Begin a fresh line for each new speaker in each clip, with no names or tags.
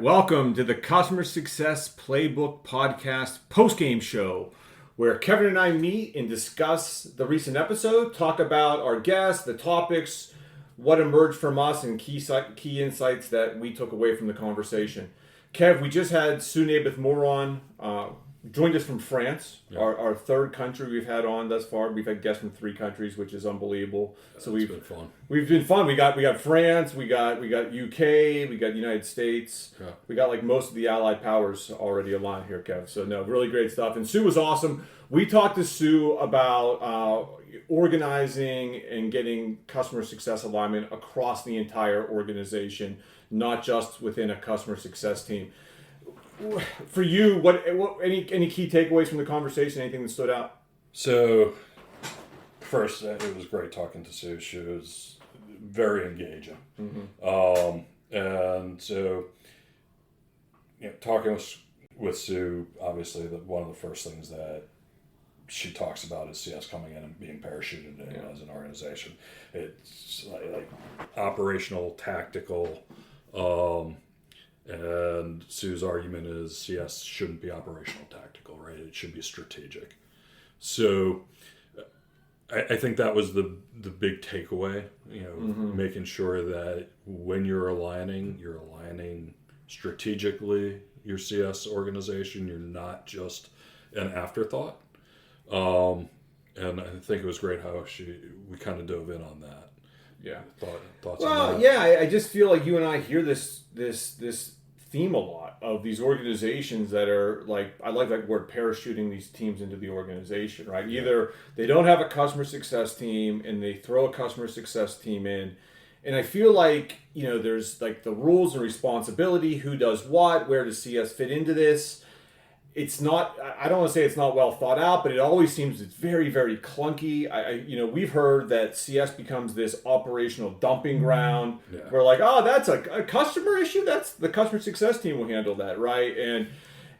Welcome to the Customer Success Playbook Podcast Postgame Show, where Kevin and I meet and discuss the recent episode, talk about our guests, the topics, what emerged from us, and key insights that we took away from the conversation. Kev, we just had Sue Nabeth Moore on, joined us from France, our third country we've had on thus far. We've had guests from 3 countries, which is unbelievable. So we've been fun. We've been fun. We got France, we got UK, we got United States. Yeah. We got like most of the Allied powers already aligned here, Kev. So no, really great stuff. And Sue was awesome. We talked to Sue about organizing and getting customer success alignment across the entire organization, not just within a customer success team. For you, what any key takeaways from the conversation? Anything that stood out?
So, first, it was great talking to Sue. She was very engaging, and so talking with Sue, obviously, one of the first things that she talks about is CS coming in and being parachuted in as an organization. It's like operational, tactical. And Sue's argument is CS shouldn't be operational tactical, right? It should be strategic. So I think that was the big takeaway, making sure that when you're aligning strategically your CS organization. You're not just an afterthought. And I think it was great how we kind of dove in on that.
Yeah.
Thoughts
well,
on that?
Yeah, I just feel like you and I hear this theme a lot of these organizations that are like, I like that word, parachuting these teams into the organization, right? Yeah. Either they don't have a customer success team and they throw a customer success team in. And I feel like, there's like the rules and responsibility, who does what, where does CS fit into this? It's not, I don't want to say it's not well thought out, but it always seems it's very, very clunky. We've heard that CS becomes this operational dumping ground. Yeah. We're like, oh, that's a customer issue. That's the customer success team will handle that, right?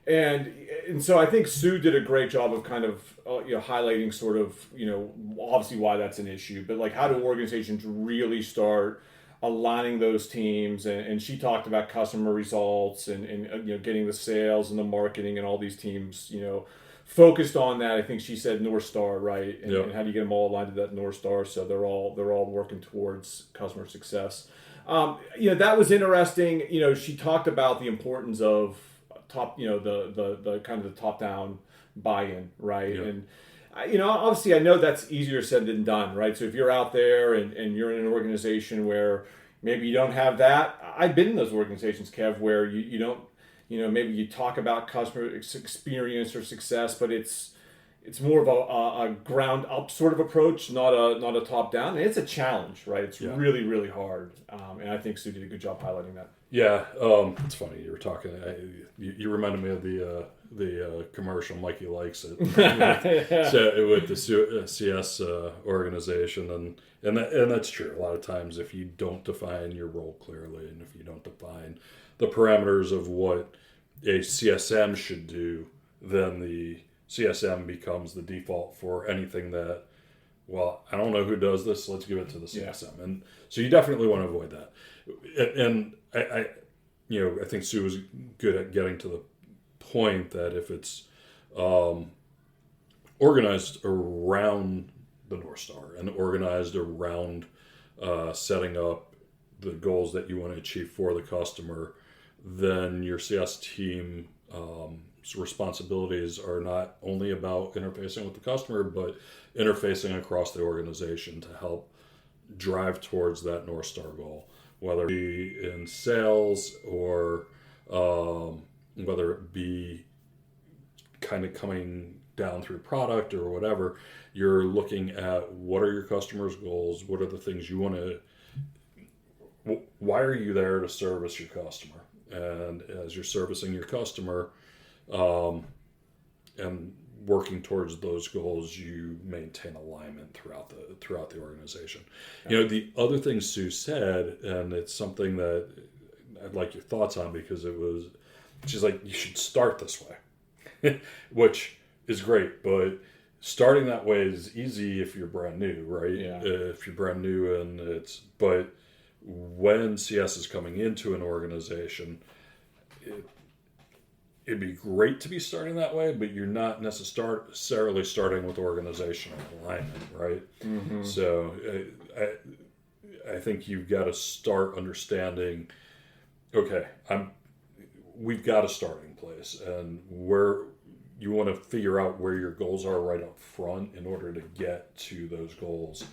And so I think Sue did a great job of kind of highlighting sort of obviously why that's an issue, but like how do organizations really start aligning those teams, and she talked about customer results and getting the sales and the marketing and all these teams focused on that. I think she said North Star, right? And how do you get them all aligned to that North Star so they're all working towards customer success. That was interesting. She talked about the importance of the kind of the top down buy-in, right? Yeah. And obviously I know that's easier said than done, right? So if you're out there and you're in an organization where maybe you don't have that, I've been in those organizations, Kev, where you don't, maybe you talk about customer experience or success, but it's more of a ground up sort of approach, not a top down. And it's a challenge, right? It's really, really hard. And I think Sue did a good job highlighting that.
Yeah. It's funny. You were talking, you reminded me of the commercial, Mikey Likes It. So with the CS organization, and that's true. A lot of times, if you don't define your role clearly, and if you don't define the parameters of what a CSM should do, then the CSM becomes the default for anything that, well, I don't know who does this, so let's give it to the CSM. Yeah. And so you definitely want to avoid that. And I think Sue was good at getting to the point that if it's organized around the North Star and organized around setting up the goals that you want to achieve for the customer, then your CS team responsibilities are not only about interfacing with the customer, but interfacing across the organization to help drive towards that North Star goal, whether it be in sales or whether it be kind of coming down through product or whatever. You're looking at what are your customers' goals, what are the things you want to, why are you there to service your customer? And as you're servicing your customer and working towards those goals, you maintain alignment throughout the organization. Yeah. The other thing Sue said, and it's something that I'd like your thoughts on, because she's like, you should start this way, which is great, but starting that way is easy if you're brand new, right? Yeah. If you're brand new but when CS is coming into an organization, it'd be great to be starting that way, but you're not necessarily starting with organizational alignment, right? Mm-hmm. So I think you've got to start understanding, okay, we've got a starting place, and where you want to figure out where your goals are right up front in order to get to those goals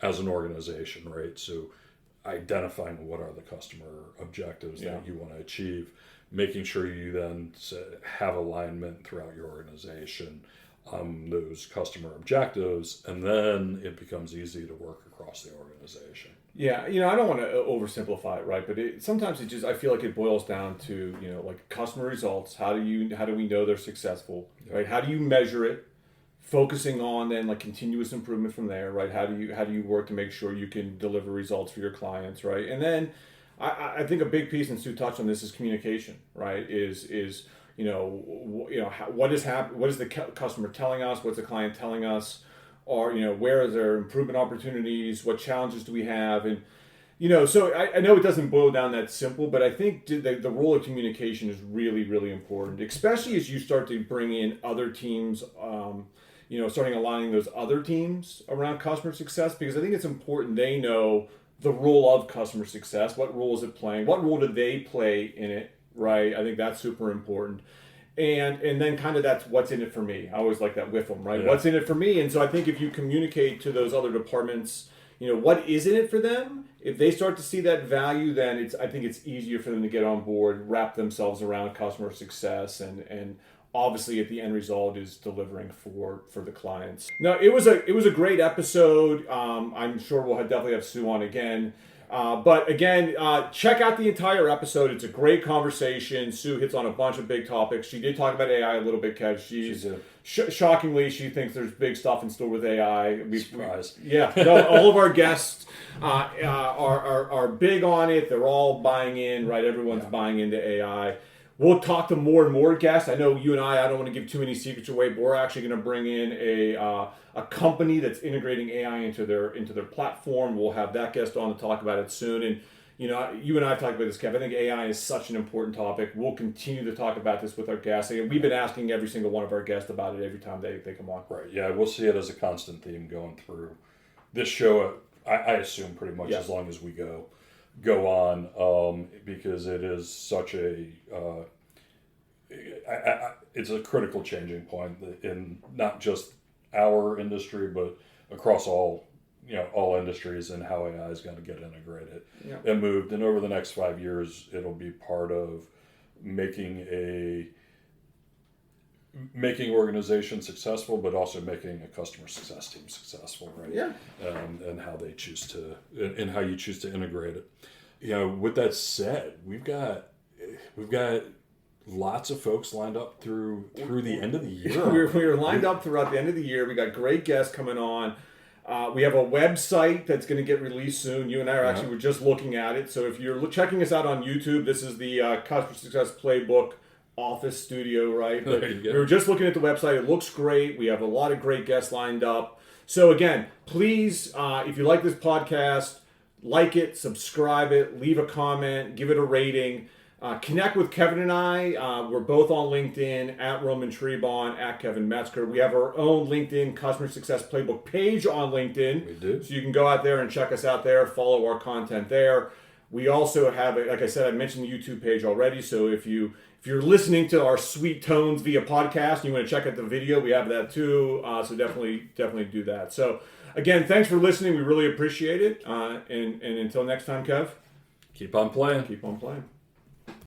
as an organization, right? So identifying what are the customer objectives that you want to achieve, making sure you then have alignment throughout your organization on those customer objectives, and then it becomes easy to work across the organization.
Yeah, I don't want to oversimplify it, right? But sometimes I feel like it boils down to, like customer results. How do we know they're successful, right? How do you measure it? Focusing on then like continuous improvement from there, right? How do you work to make sure you can deliver results for your clients, right? And then I think a big piece, and Sue touched on this, is communication, right? What is the customer telling us? What's the client telling us? Or where are there improvement opportunities? What challenges do we have? And so I know it doesn't boil down that simple, but I think the role of communication is really, really important, especially as you start to bring in other teams. Starting aligning those other teams around customer success, because I think it's important they know the role of customer success. What role is it playing? What role do they play in it, right? I think that's super important. And then kind of that's what's in it for me. I always like that with them, right? Yeah. What's in it for me? And so I think if you communicate to those other departments, what is in it for them, if they start to see that value, then I think it's easier for them to get on board, wrap themselves around customer success, and obviously at the end result is delivering for the clients. No, it was a great episode. I'm sure we'll definitely have Sue on again. But again, check out the entire episode. It's a great conversation. Sue hits on a bunch of big topics. She did talk about AI a little bit, Kev. Shockingly, she thinks there's big stuff in store with AI.
Surprise.
All of our guests are big on it. They're all buying in, right? Everyone's buying into AI. We'll talk to more and more guests. I know you and I don't want to give too many secrets away, but we're actually going to bring in a company that's integrating AI into their platform. We'll have that guest on to talk about it soon. And you and I have talked about this, Kev. I think AI is such an important topic. We'll continue to talk about this with our guests. We've been asking every single one of our guests about it every time they come on.
Right. Yeah, we'll see it as a constant theme going through this show. I assume pretty much as long as we go on, because it is such a it's a critical changing point in not just our industry but across all industries, and how AI is going to get integrated and moved. And over the next 5 years, it'll be part of making organizations successful, but also making a customer success team successful, right?
Yeah.
And how they choose to, and how you choose to integrate it. With that said, we've got lots of folks lined up through the end of the year.
We're lined up throughout the end of the year. We got great guests coming on. We have a website that's going to get released soon. You and I we're just looking at it. So if you're checking us out on YouTube, this is the Customer Success Playbook office studio, right? But we were just looking at the website. It looks great. We have a lot of great guests lined up. So again, please, if you like this podcast, like it, subscribe it, leave a comment, give it a rating. Connect with Kevin and I. We're both on LinkedIn, at Roman Trebon, at Kevin Metzger. We have our own LinkedIn Customer Success Playbook page on LinkedIn.
We do.
So you can go out there and check us out there, follow our content there. We also have, like I said, I mentioned the YouTube page already. So if you're listening to our sweet tones via podcast and you want to check out the video, we have that too. So definitely do that. So again, thanks for listening. We really appreciate it. And until next time, Kev.
Keep on playing.
Keep on playing.